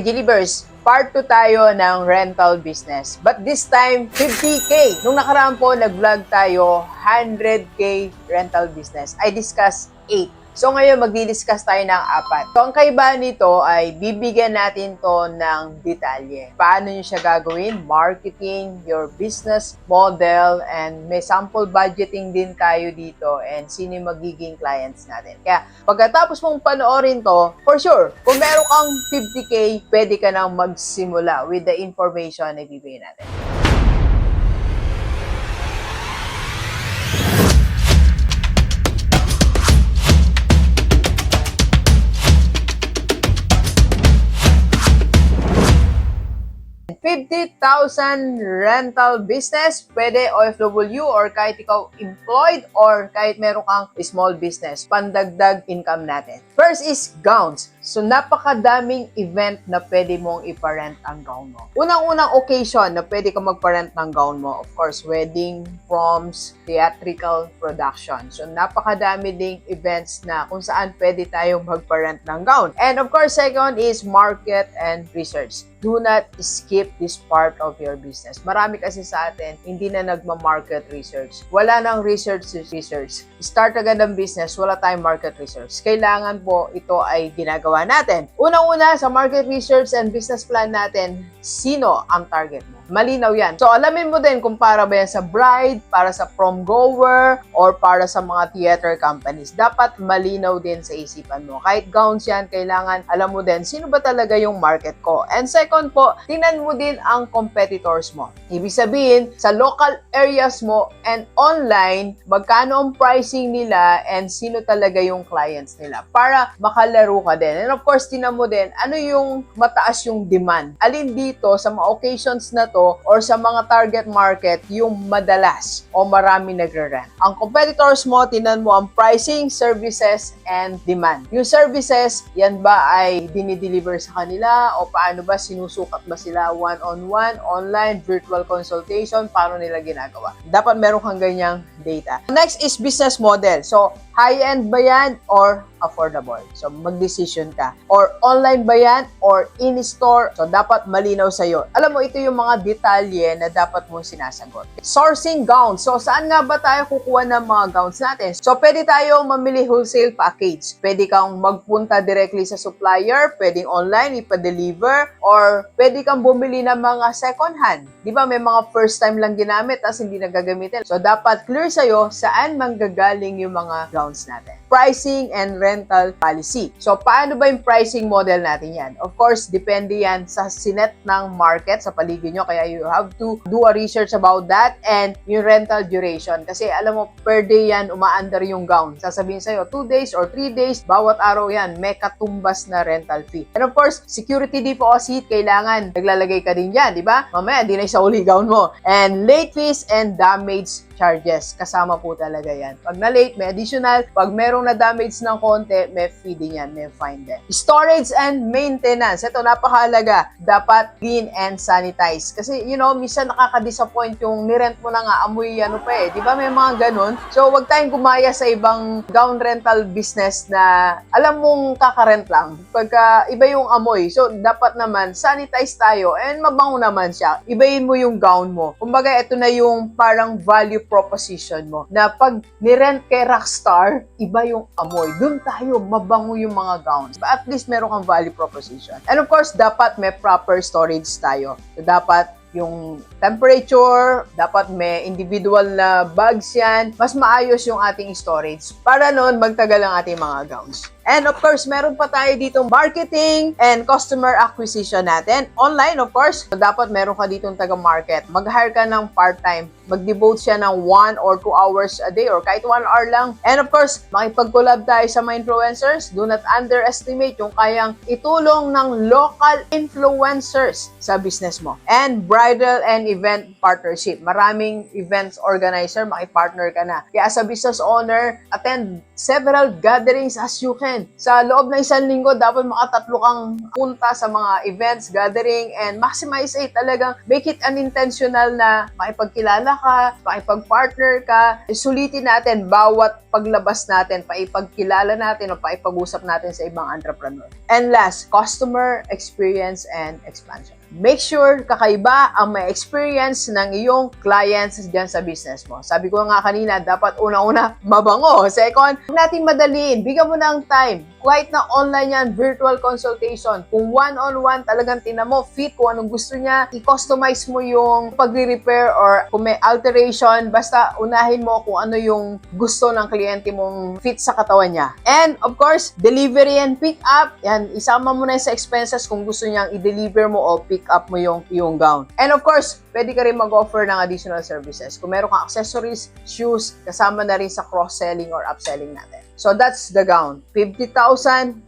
Delivers, part 2 tayo ng rental business. But this time, 50K. Nung nakaraan po, nag-vlog tayo, 100K rental business. I discussed 8. So ngayon, magdi-discuss tayo ng 4. So ang kaibahan nito ay bibigyan natin to ng detalye. Paano nyo siya gagawin? Marketing, your business model, and may sample budgeting din tayo dito and sino yung magiging clients natin. Kaya pagkatapos mong panoorin to, for sure, kung meron kang 50K, pwede ka nang magsimula with the information na ibibigay natin. $50,000 rental business, pwede OFW or kahit ikaw employed or kahit meron kang small business, pandagdag income natin. First is gowns. So, napakadaming event na pwede mong iparent ang gown mo. Unang-unang occasion na pwede ka magparent ng gown mo, of course, wedding, proms, theatrical production. So, napakadami ding events na kung saan pwede tayong magparent ng gown. And of course, second is market and research. Do not skip this part of your business. Marami kasi sa atin, hindi na nagma-market research. Wala nang research. Start agad ang business, wala tayong market research. Kailangan po ito ay ginagawa natin. Unang-una, sa market research and business plan natin, sino ang target mo? Malinaw yan. So, alamin mo din kung para ba yan sa bride, para sa prom goer, or para sa mga theater companies. Dapat malinaw din sa isipan mo. Kahit gowns yan, kailangan alam mo din sino ba talaga yung market ko. And second po, tingnan mo din ang competitors mo. Ibig sabihin, sa local areas mo and online, magkano ang pricing nila and sino talaga yung clients nila para makalaro ka din. And of course, tingnan mo din ano yung mataas yung demand. Alin dito sa mga occasions na to or sa mga target market yung madalas o marami nagre-rent. Ang competitors mo, tingnan mo ang pricing, services, and demand. Yung services, yan ba ay dinideliver sa kanila o paano ba sinusukat ba sila one-on-one, online, virtual consultation, paano nila ginagawa. Dapat meron kang ganyang data. Next is business model. So, high-end ba yan or affordable? So, mag-decision ka. Or online ba yan or in-store? So, dapat malinaw sa'yo. Alam mo, ito yung mga detalye na dapat mong sinasagot. Sourcing gowns. So, saan nga ba tayo kukuha ng mga gowns natin? So, pwede tayo mamili wholesale package. Pwede kang magpunta directly sa supplier, pwedeng online, ipa-deliver, or pwede kang bumili ng mga second hand. Di ba, may mga first time lang ginamit as hindi nagagamitin. So, dapat clear sa'yo saan manggagaling yung mga gowns natin. Pricing and rental policy. So, paano ba yung pricing model natin yan? Of course, depende yan sa sinet ng market sa paligid nyo. Kaya you have to do a research about that and yung rental duration. Kasi alam mo, per day yan, umaandar yung gown. Sasabihin sa'yo, 2 days or 3 days, bawat araw yan, may katumbas na rental fee. And of course, security deposit, kailangan naglalagay ka din yan, di ba? Mamaya, di na isauli gown mo. And late fees and damage charges. Kasama po talaga yan. Pag na-late, may additional. Pag merong na-damage ng konti, may fee din yan, may fine din. Storage and maintenance. Ito, napakahalaga. Dapat clean and sanitize. Kasi, you know, minsan nakaka-disappoint yung nirent mo na nga, amoy ano pa eh. Di ba may mga ganun? So, wag tayong gumaya sa ibang gown rental business na alam mong kakarent lang. Pagka iba yung amoy. So, dapat naman sanitize tayo and mabango naman siya. Ibahin mo yung gown mo. Kumbaga, ito na yung parang value proposition mo na pag nirent kay Rockstar, iba yung amoy. Doon tayo, mabango yung mga gowns. But at least meron kang value proposition. And of course, dapat may proper storage tayo. So, dapat yung temperature, dapat may individual na bags yan. Mas maayos yung ating storage para noon magtagal ang ating mga gowns. And of course, meron pa tayo dito marketing and customer acquisition natin. Online, of course, so dapat meron ka ditong taga-market. Mag-hire ka ng part-time. Mag-devote siya ng 1 or 2 hours a day or kahit 1 hour lang. And of course, makipag-collab tayo sa mga influencers. Do not underestimate yung kayang itulong ng local influencers sa business mo. And bridal and event partnership. Maraming events organizer, makipartner ka na. Kaya as a business owner, attend several gatherings as you can. natin. Sa loob ng isang linggo, dapat makatatlo kang punta sa mga events, gathering, and maximize it. Talagang make it an intentional na makipagkilala ka, makipag-partner ka. Sulitin natin bawat paglabas natin, paipagkilala natin o paipag-usap natin sa ibang entrepreneur. And last, customer experience and expansion. Make sure kakaiba ang may experience ng iyong clients dyan sa business mo. Sabi ko nga kanina, dapat una-una mabango. Second, huwag natin madaliin. Bigyan mo ng time. Kahit na online yan, virtual consultation. Kung one-on-one talagang tinan mo, fit kung anong gusto niya, i-customize mo yung pagre-repair or kung may alteration, basta unahin mo kung ano yung gusto ng kliyente mong fit sa katawan niya. And of course, delivery and pick up. Yan, isama mo na sa expenses kung gusto niyang i-deliver mo o pick up mo yung gown. And of course, pwede ka rin mag-offer ng additional services. Kung meron kang accessories, shoes, kasama na rin sa cross-selling or upselling natin. So that's the gown. 50,000,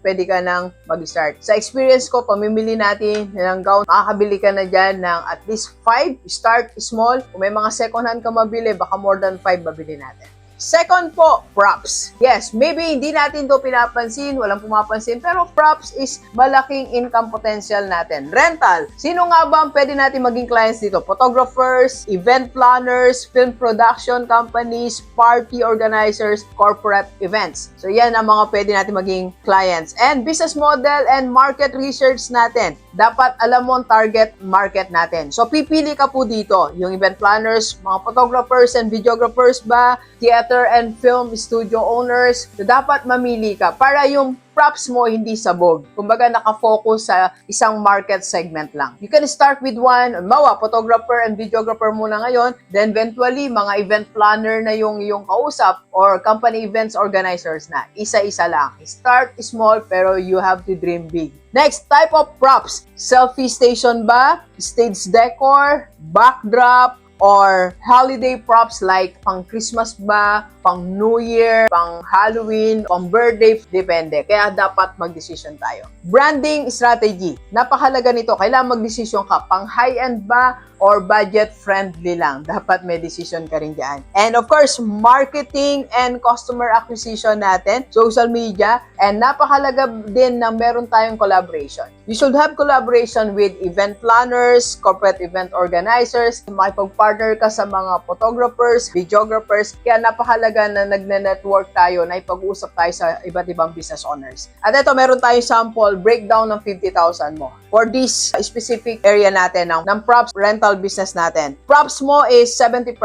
pwede ka nang mag-start. Sa experience ko, pamimili natin ng gown, makakabili ka na dyan ng at least 5. Start small. Kung may mga second hand ka mabili, baka more than 5 mabili natin. Second po, props. Yes, maybe hindi natin to pinapansin, walang pumapansin, pero props is malaking income potential natin. Rental. Sino nga ba ang pwede natin maging clients dito? Photographers, event planners, film production companies, party organizers, corporate events. So yan ang mga pwede natin maging clients. And business model and market research natin. Dapat alam mo ang target market natin. So pipili ka po dito. Yung event planners, mga photographers and videographers ba, theater and film studio owners, so dapat mamili ka para yung props mo hindi sabog. Kumbaga nakafocus sa isang market segment lang. You can start with one, photographer and videographer muna ngayon, then eventually mga event planner na yung kausap or company events organizers na. Isa-isa lang. Start small pero you have to dream big. Next, type of props. Selfie station ba? Stage decor? Backdrop? Or holiday props like pang Christmas ba, pang New Year, pang Halloween, pang birthday, depende. Kaya dapat mag-decision tayo. Branding strategy. Napakahalaga nito. Kailangan mag-decision ka. Pang high-end ba or budget-friendly lang. Dapat may decision ka rin dyan. And of course, marketing and customer acquisition natin, social media, and napakahalaga din na meron tayong collaboration. You should have collaboration with event planners, corporate event organizers, makipag-partner ka sa mga photographers, videographers, kaya napakahalaga na nagne-network tayo, na ipag-usap tayo sa iba't ibang business owners. At ito, meron tayong sample, breakdown ng 50,000 mo. For this specific area natin ng props rental business natin. Props mo is 70%.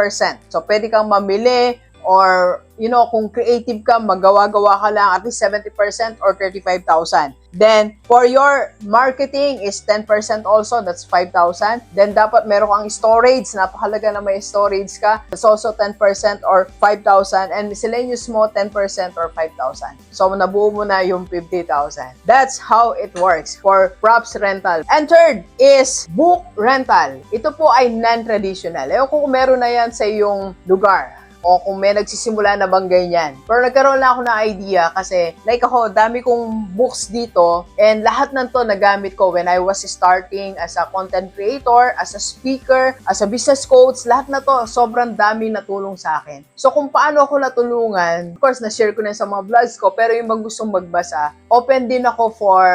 So, pwede kang mamili or, kung creative ka, magawa-gawa ka lang at least 70% or 35,000. Then, for your marketing is 10% also, that's 5,000. Then, dapat meron kang storage. Napakalaga na may storage ka. That's also 10% or 5,000. And miscellaneous mo, 10% or 5,000. So, nabuo mo na yung 50,000. That's how it works for props rental. And third is book rental. Ito po ay non-traditional. Ewan ko kung meron na yan sa iyong lugar. O kung may nagsisimula na bang ganyan. Pero nagkaroon lang ako ng idea kasi like ako, dami kong books dito and lahat ng to nagamit ko when I was starting as a content creator, as a speaker, as a business coach, lahat na to sobrang dami natulong sa akin. So kung paano ako natulungan, of course na-share ko na sa mga vlogs ko, pero yung gustong magbasa, open din ako for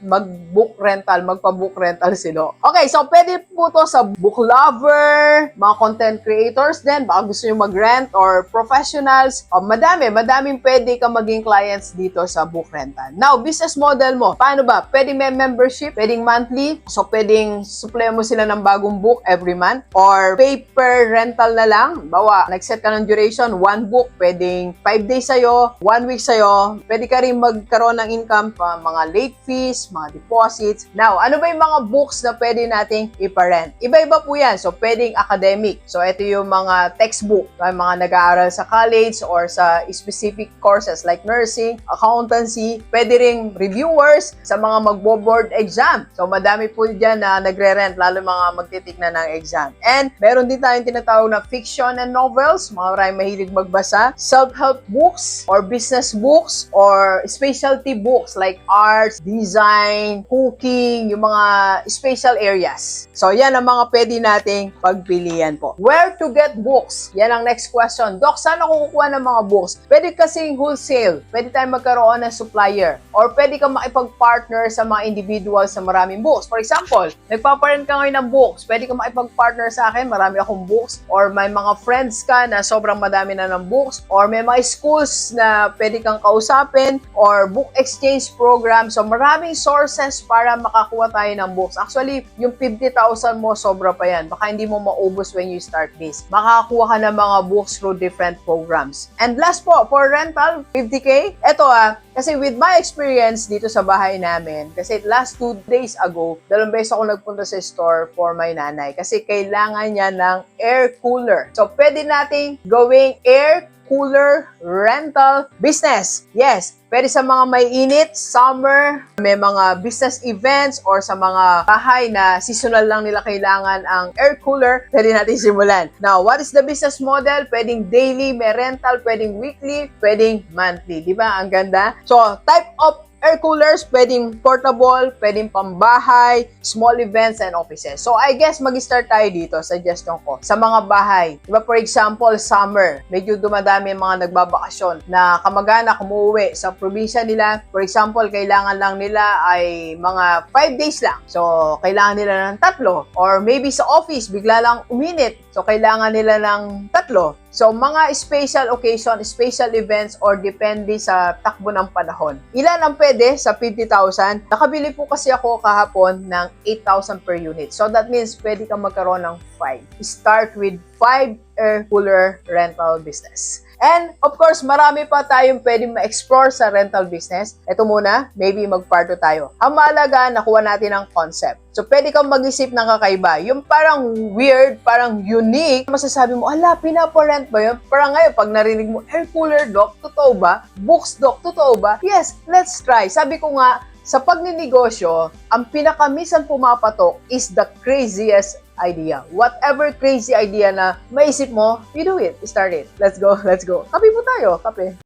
mag-book rental, magpa-book rental sila. Okay, so pwede po to sa book lover, mga content creators din, baka gusto nyo mag-rent or professionals, madaming pwede ka maging clients dito sa book rental. Now, business model mo, paano ba? Pwedeng may membership, pwedeng monthly, so pwedeng supply mo sila ng bagong book every month, or paper rental na lang, bawa, nag-set ka ng duration, 1 book, pwedeng 5 days sa'yo, 1 week sa'yo, pwede ka rin magkaroon ng income pa mga late fees, mga deposits. Now, ano ba yung mga books na pwede nating iparent? Iba-iba po yan, so pwedeng academic, so ito yung mga textbook, mga nag-aaral sa college or sa specific courses like nursing, accountancy, pwede ring reviewers sa mga magbo-board exam. So, madami po dyan na nagre-rent, lalo mga magtitik na ng exam. And, meron din tayong tinatawag na fiction and novels, mga maraming mahilig magbasa, self-help books, or business books, or specialty books like arts, design, cooking, yung mga special areas. So, yan ang mga pwede nating pagpilian po. Where to get books? Yan ang next question question, Doc, saan ako kukuha ng mga books? Pwede kasing wholesale. Pwede tayong magkaroon ng supplier. Or pwede kang makipag-partner sa mga individuals sa maraming books. For example, nagpaparent ka ngayon ng books. Pwede kang makipag-partner sa akin, marami akong books. Or may mga friends ka na sobrang madami na ng books. Or may mga schools na pwede kang kausapin. Or book exchange program. So maraming sources para makakuha tayo ng books. Actually, yung 50,000 mo, sobra pa yan. Baka hindi mo maubos when you start this. Makakakuha ka ng mga books through different programs. And last po, for rental, 50K. Ito kasi with my experience dito sa bahay namin, kasi last 2 days ago, 2 beses ako nagpunta sa store for my nanay kasi kailangan niya ng air cooler. So, pwede nating gawing air cooler rental business. Yes, pwede sa mga may init, summer, may mga business events or sa mga bahay na seasonal lang nila kailangan ang air cooler, pwede natin simulan. Now, what is the business model? Pwedeng daily, may rental, pwedeng weekly, pwedeng monthly. Di ba? Ang ganda. So, type of air coolers, pwedeng portable, pwedeng pambahay, small events, and offices. So, I guess mag-start tayo dito, suggestion ko, sa mga bahay. Diba, for example, summer, medyo dumadami ang mga nagbabakasyon na kamag-anak umuwi sa probinsya nila. For example, kailangan lang nila ay mga 5 days lang. So, kailangan nila ng 3. Or maybe sa office, bigla lang uminit. So, kailangan nila ng 3. So, mga special occasion, special events, or depende sa takbo ng panahon. Ilan ang pwede sa 50,000? Nakabili po kasi ako kahapon ng 8,000 per unit. So, that means pwede kang magkaroon ng 5. Start with 5 air cooler rental business. And, of course, marami pa tayong pwedeng ma-explore sa rental business. Ito muna, maybe mag-part 2 tayo. Ang mahalaga, nakuha natin ang concept. So, pwede kang mag-isip ng kakaiba. Yung parang weird, parang unique, masasabi mo, ala, pinaparent ba yun? Parang ngayon, pag narinig mo, air cooler, Doc, totoo ba? Books, Doc, totoo ba? Yes, let's try. Sabi ko nga, sa pagninegosyo, ang pinakamisan pumapatok is the craziest idea. Whatever crazy idea na maisip mo, you do it. Start it. Let's go, let's go. Kape po tayo, kape.